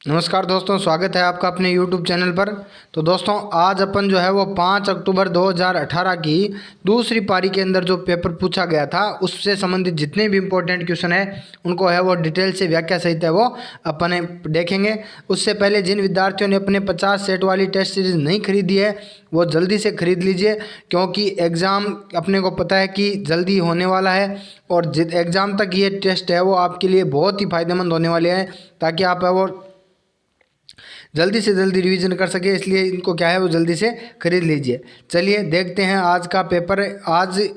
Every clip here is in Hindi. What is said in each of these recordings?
नमस्कार दोस्तों, स्वागत है आपका अपने YouTube चैनल पर। तो दोस्तों, आज अपन जो है वो 5 अक्टूबर 2018 की दूसरी पारी के अंदर जो पेपर पूछा गया था उससे संबंधित जितने भी इम्पोर्टेंट क्वेश्चन है उनको है वो डिटेल से व्याख्या सहित है वो अपन देखेंगे। उससे पहले जिन विद्यार्थियों ने अपने 50 सेट वाली टेस्ट सीरीज नहीं खरीदी है वो जल्दी से खरीद लीजिए, क्योंकि एग्ज़ाम अपने को पता है कि जल्दी होने वाला है और एग्ज़ाम तक ये टेस्ट है वो आपके लिए बहुत ही फ़ायदेमंद होने वाले हैं, ताकि आप है वो जल्दी से जल्दी रिवीजन कर सके। इसलिए इनको क्या है वो जल्दी से खरीद लीजिए। चलिए देखते हैं आज का पेपर। आज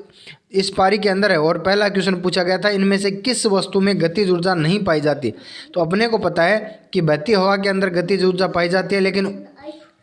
इस पारी के अंदर है और पहला क्वेश्चन पूछा गया था, इनमें से किस वस्तु में गतिज ऊर्जा नहीं पाई जाती। तो अपने को पता है कि बहती हवा के अंदर गतिज ऊर्जा पाई जाती है, लेकिन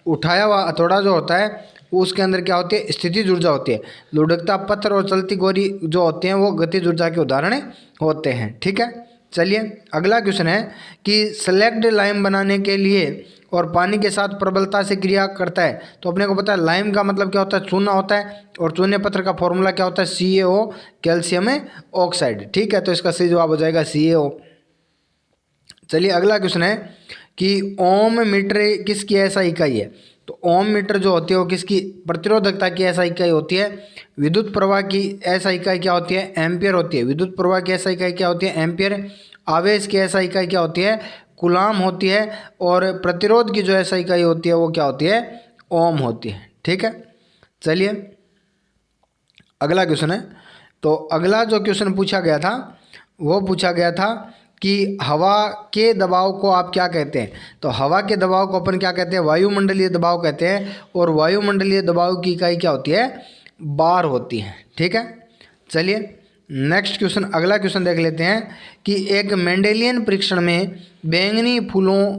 उठाया हुआ हथौड़ा जो होता है उसके अंदर क्या होती है, स्थितिज ऊर्जा होती है। लुढ़कता पत्थर और चलती गोली जो होते हैं वो गतिज ऊर्जा के उदाहरण होते हैं। ठीक है, चलिए अगला क्वेश्चन है कि सेलेक्ट लाइम बनाने के लिए और पानी के साथ प्रबलता से क्रिया करता है। तो अपने को पता है लाइम का मतलब क्या होता है, चूना होता है, और चूने पत्थर का फॉर्मूला क्या होता है, CaO, कैल्शियम ऑक्साइड। ठीक है, तो इसका सही जवाब हो जाएगा CaO। चलिए अगला क्वेश्चन है कि ओम मीटर किसकी ऐसा इकाई है। तो ओम मीटर जो होती है वो किसकी प्रतिरोधकता की ऐसा इकाई होती है। विद्युत प्रवाह की ऐसा इकाई क्या होती है, एम्पियर होती है। विद्युत प्रवाह की ऐसा इकाई क्या होती है, एम्पियर। आवेश की ऐसा इकाई क्या होती है, कूलाम होती है। और प्रतिरोध की जो ऐसा इकाई होती है वो क्या होती है, ओम होती है। ठीक है, चलिए अगला क्वेश्चन है। तो अगला जो क्वेश्चन पूछा गया था वो पूछा गया था कि हवा के दबाव को आप क्या कहते हैं। तो हवा के दबाव को अपन क्या कहते हैं, वायुमंडलीय दबाव कहते हैं। और वायुमंडलीय दबाव की इकाई क्या होती है, बार होती है। ठीक है, चलिए नेक्स्ट क्वेश्चन, अगला क्वेश्चन देख लेते हैं कि एक मेंडेलियन परीक्षण में बैंगनी फूलों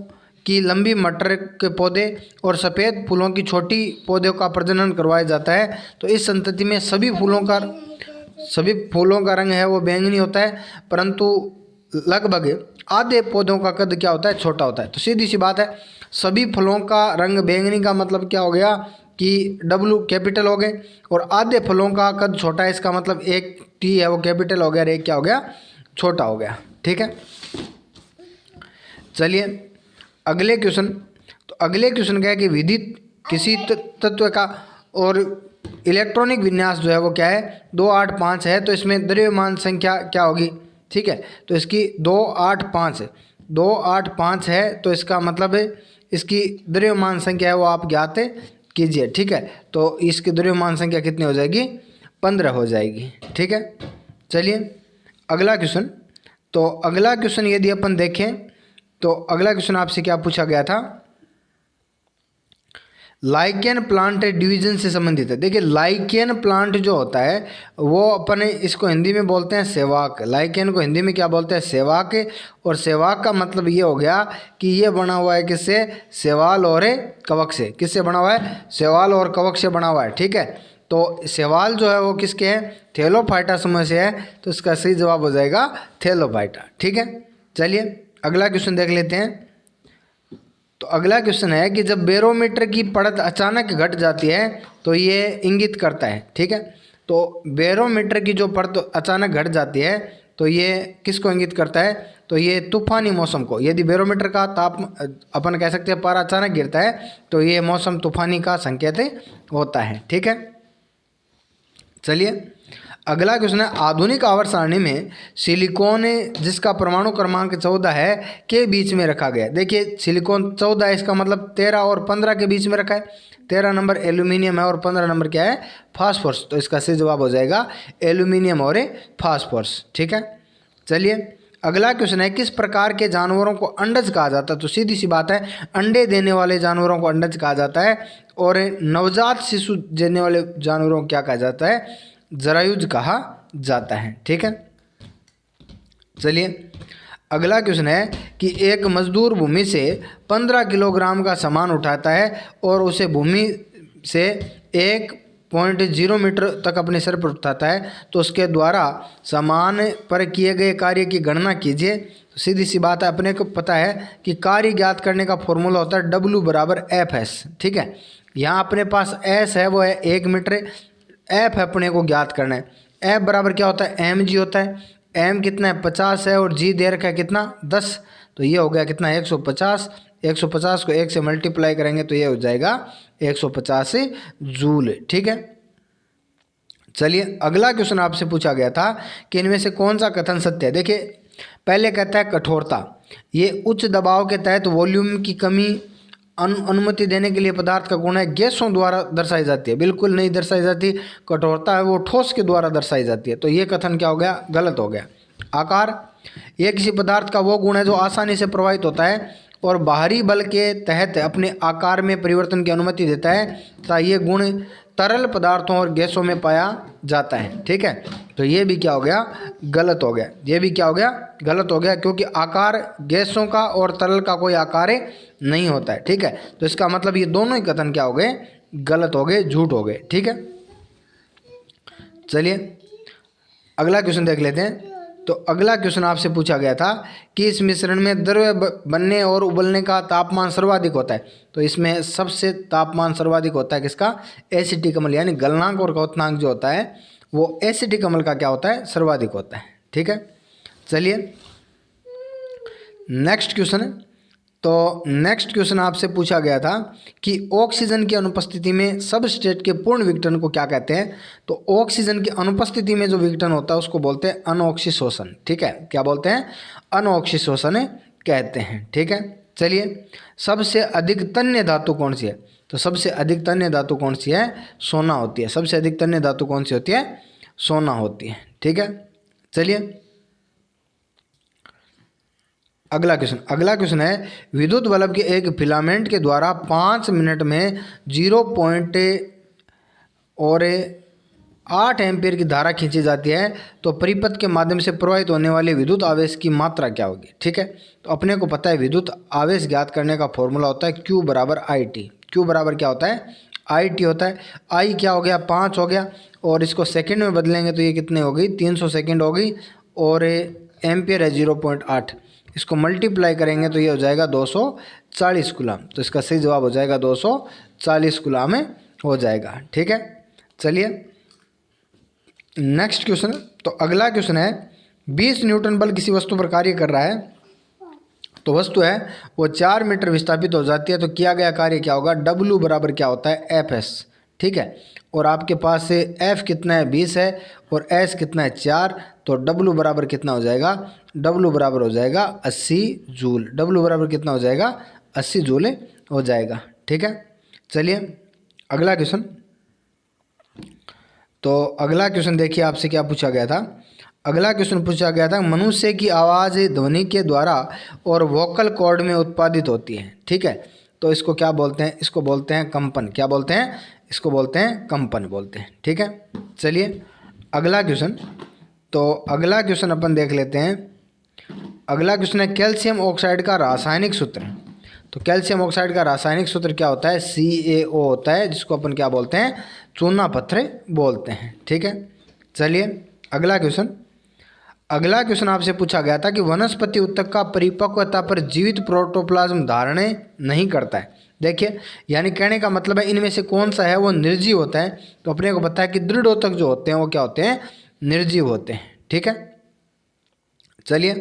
की लंबी मटर के पौधे और सफ़ेद फूलों की छोटी पौधों का प्रजनन करवाया जाता है। तो इस संतति में सभी फूलों का रंग है वो बैंगनी होता है, परंतु लगभग आधे पौधों का कद क्या होता है, छोटा होता है। तो सीधी सी बात है, सभी फलों का रंग बैंगनी का मतलब क्या हो गया कि W कैपिटल हो गए, और आधे फलों का कद छोटा है, इसका मतलब एक T है वो कैपिटल हो गया और एक क्या हो गया, छोटा हो गया। ठीक है, चलिए अगले क्वेश्चन। तो अगले क्वेश्चन क्या है कि विद्युत किसी तत्व का और इलेक्ट्रॉनिक विन्यास जो है वो क्या है, 285 है। तो इसमें द्रव्यमान संख्या क्या होगी। ठीक है, तो इसकी 285 है, तो इसका मतलब है इसकी द्रव्यमान संख्या है वो आप ज्ञात कीजिए। ठीक है, तो इसकी द्रव्यमान संख्या कितनी हो जाएगी, 15 हो जाएगी। ठीक है, चलिए अगला क्वेश्चन। तो अगला क्वेश्चन यदि अपन देखें तो अगला क्वेश्चन आपसे क्या पूछा गया था, लाइकेन प्लांट डिवीजन से संबंधित है। देखिए लाइकेन प्लांट जो होता है वो अपने इसको हिंदी में बोलते हैं सेवाक। लाइकेन को हिंदी में क्या बोलते हैं, सेवाक। और सेवाक का मतलब ये हो गया कि ये बना हुआ है किससे, शैवाल और कवक से। किससे बना हुआ है, शैवाल और कवक से बना हुआ है। ठीक है, तो शैवाल जो है वो किसके हैं, थैलोफाइटा समूह से है। तो इसका सही जवाब हो जाएगा थैलोफाइटा। ठीक है, चलिए अगला क्वेश्चन देख लेते हैं। तो अगला क्वेश्चन है कि जब बैरोमीटर की पढ़त अचानक घट जाती है तो ये इंगित करता है। ठीक है, तो बैरोमीटर की जो पढ़त अचानक घट जाती है तो ये किसको इंगित करता है, तो ये तूफानी मौसम को। यदि बैरोमीटर का अपन कह सकते हैं पारा अचानक गिरता है तो ये मौसम तूफानी का संकेत होता है। ठीक है, चलिए अगला क्वेश्चन है, आधुनिक आवर्त सारणी में सिलिकॉन जिसका परमाणु क्रमांक 14 है के बीच में रखा गया। देखिए सिलिकॉन 14 है, इसका मतलब 13 और 15 के बीच में रखा है। 13 नंबर एल्यूमिनियम है और 15 नंबर क्या है, फास्फोरस। तो इसका सही जवाब हो जाएगा एल्यूमिनियम और फास्फोरस। ठीक है, चलिए अगला क्वेश्चन है, किस प्रकार के जानवरों को अंडज कहा जाता है। तो सीधी सी बात है, अंडे देने वाले जानवरों को अंडज कहा जाता है, और नवजात शिशु देने वाले जानवरों को क्या कहा जाता है, जरायुज कहा जाता है। ठीक है, चलिए अगला क्वेश्चन है कि एक मजदूर भूमि से 15 किलोग्राम का सामान उठाता है और उसे भूमि से 1.0 मीटर तक अपने सर पर उठाता है, तो उसके द्वारा सामान पर किए गए कार्य की गणना कीजिए। तो सीधी सी बात है, अपने को पता है कि कार्य ज्ञात करने का फॉर्मूला होता है W बराबर FS। ठीक है, यहाँ अपने पास S है वो है 1 मीटर, F अपने को ज्ञात करना है। F बराबर क्या होता है, mg होता है। m कितना है, 50 है, और g दे रखा है कितना, 10। तो ये हो गया कितना 150। 150 को 1 से मल्टीप्लाई करेंगे तो ये हो जाएगा 150 जूल। ठीक है, चलिए अगला क्वेश्चन आपसे पूछा गया था कि इनमें से कौन सा कथन सत्य है। देखिए पहले कहता है कठोरता, ये उच्च दबाव के तहत वॉल्यूम की कमी अनुमति देने के लिए पदार्थ का गुण है, गैसों द्वारा दर्शाई जाती है। बिल्कुल नहीं दर्शाई जाती, कठोरता है वो ठोस के द्वारा दर्शाई जाती है। तो ये कथन क्या हो गया, गलत हो गया। आकार, ये किसी पदार्थ का वो गुण है जो आसानी से प्रभावित होता है और बाहरी बल के तहत अपने आकार में परिवर्तन की अनुमति देता है तथा ये गुण तरल पदार्थों और गैसों में पाया जाता है। ठीक है, तो ये भी क्या हो गया, गलत हो गया। ये भी क्या हो गया, गलत हो गया, क्योंकि आकार गैसों का और तरल का कोई आकार नहीं होता है। ठीक है, तो इसका मतलब ये दोनों ही कथन क्या हो गए, गलत हो गए, झूठ हो गए। ठीक है, चलिए अगला क्वेश्चन देख लेते हैं। तो अगला क्वेश्चन आपसे पूछा गया था कि इस मिश्रण में द्रव्य बनने और उबलने का तापमान सर्वाधिक होता है। तो इसमें सबसे तापमान सर्वाधिक होता है किसका, एसिटिक अम्ल, यानी गलनांक और क्वथनांक जो होता है वो एसिटिक अम्ल का क्या होता है, सर्वाधिक होता है। ठीक है, चलिए नेक्स्ट क्वेश्चन है। तो नेक्स्ट क्वेश्चन आपसे पूछा गया था कि ऑक्सीजन की अनुपस्थिति में सबस्ट्रेट के पूर्ण विघटन को क्या कहते हैं। तो ऑक्सीजन की अनुपस्थिति में जो विघटन होता है उसको बोलते हैं अनऑक्सीशोषण। ठीक है, क्या बोलते हैं, अनऑक्सीशोषण कहते हैं। ठीक है, चलिए सबसे अधिक तन्य धातु कौन सी है। तो सबसे अधिक तन्य धातु कौन सी है, सोना होती है। सबसे अधिक तन्य धातु कौन सी होती है, सोना होती है। ठीक है, चलिए अगला क्वेश्चन है विद्युत बल्ब के एक फिलामेंट के द्वारा 5 मिनट में 0.8 एम्पीयर की धारा खींची जाती है तो परिपथ के माध्यम से प्रवाहित होने वाले विद्युत आवेश की मात्रा क्या होगी। ठीक है, तो अपने को पता है विद्युत आवेश ज्ञात करने का फॉर्मूला होता है Q बराबर IT। Q बराबर क्या होता है, IT होता है। I क्या हो गया, 5 हो गया, और इसको सेकंड में बदलेंगे तो ये कितने हो गई, 300 सेकंड हो गई, और एम्पियर है 0.8, इसको मल्टीप्लाई करेंगे तो ये हो जाएगा 240 गुलाम। तो इसका सही जवाब हो जाएगा 240 गुलाम में हो जाएगा। ठीक है, चलिए नेक्स्ट क्वेश्चन। तो अगला क्वेश्चन है 20 न्यूटन बल किसी वस्तु पर कार्य कर रहा है, तो वस्तु है वो 4 मीटर विस्थापित हो जाती है, तो किया गया कार्य क्या होगा, W बराबर क्या होता है, FS। ठीक है, और आपके पास से F कितना है, 20 है, और S कितना है, 4, तो W बराबर कितना हो जाएगा, W बराबर हो जाएगा 80 जूल। W बराबर कितना हो जाएगा, 80 जूल हो जाएगा। ठीक है, चलिए अगला क्वेश्चन। तो अगला क्वेश्चन देखिए आपसे क्या पूछा गया था। अगला क्वेश्चन पूछा गया था मनुष्य की आवाज़ ध्वनि के द्वारा और वोकल कॉर्ड में उत्पादित होती है। ठीक है, तो इसको क्या बोलते हैं, इसको बोलते हैं कंपन। क्या बोलते हैं, इसको बोलते हैं कंपन बोलते हैं। ठीक है, चलिए अगला क्वेश्चन। तो अगला क्वेश्चन अपन देख लेते हैं। अगला क्वेश्चन है कैल्शियम ऑक्साइड का रासायनिक सूत्र। तो कैल्शियम ऑक्साइड का रासायनिक सूत्र क्या होता है, CaO होता है, जिसको अपन क्या बोलते हैं, चूना पत्थर बोलते हैं। ठीक है, चलिए अगला क्वेश्चन। अगला क्वेश्चन आपसे पूछा गया था कि वनस्पति उत्तक का परिपक्वता पर जीवित प्रोटोप्लाज्म धारण नहीं करता है। देखिए, यानी कहने का मतलब है इनमें से कौन सा है वो निर्जीव होता है। तो अपने को पता है कि दृढ़ोतक जो होते हैं वो क्या होते हैं, निर्जीव होते हैं। ठीक है, चलिए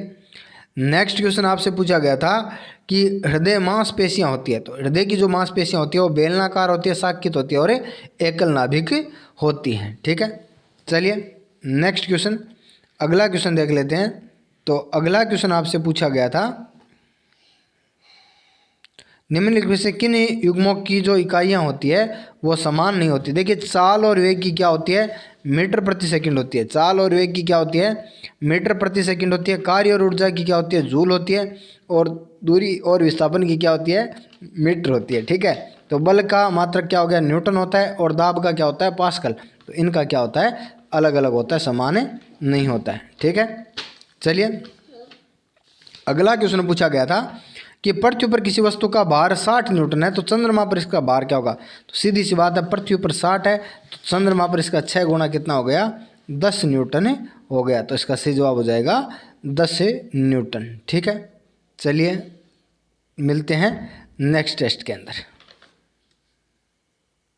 नेक्स्ट क्वेश्चन आपसे पूछा गया था कि हृदय मांसपेशियां होती है। तो हृदय की जो मांसपेशियां होती है वो बेलनाकार होती है, साक्यित होती है और एकल नाभिक होती है। ठीक है, चलिए नेक्स्ट क्वेश्चन। अगला क्वेश्चन देख लेते हैं। तो अगला क्वेश्चन आपसे पूछा गया था निम्नलिखित में से किन युग्मों की जो इकाइयाँ होती है वो समान नहीं होती। देखिए चाल और वेग की क्या होती है, मीटर प्रति सेकंड होती है। चाल और वेग की क्या होती है, मीटर प्रति सेकंड होती है। कार्य और ऊर्जा की क्या होती है, जूल होती है। और दूरी और विस्थापन की क्या होती है, मीटर होती है। ठीक है, तो बल का मात्रक क्या हो गया, न्यूटन होता है, और दाब का क्या होता है, पास्कल। तो इनका क्या होता है, अलग अलग होता है, समान नहीं होता है। ठीक है, चलिए अगला क्वेश्चन पूछा गया था कि पृथ्वी पर किसी वस्तु का भार 60 न्यूटन है तो चंद्रमा पर इसका भार क्या होगा। तो सीधी सी बात है, पृथ्वी पर 60 है तो चंद्रमा पर इसका 6 गुना कितना हो गया, 10 न्यूटन हो गया। तो इसका सही जवाब हो जाएगा 10 न्यूटन। ठीक है, चलिए मिलते हैं नेक्स्ट टेस्ट के अंदर।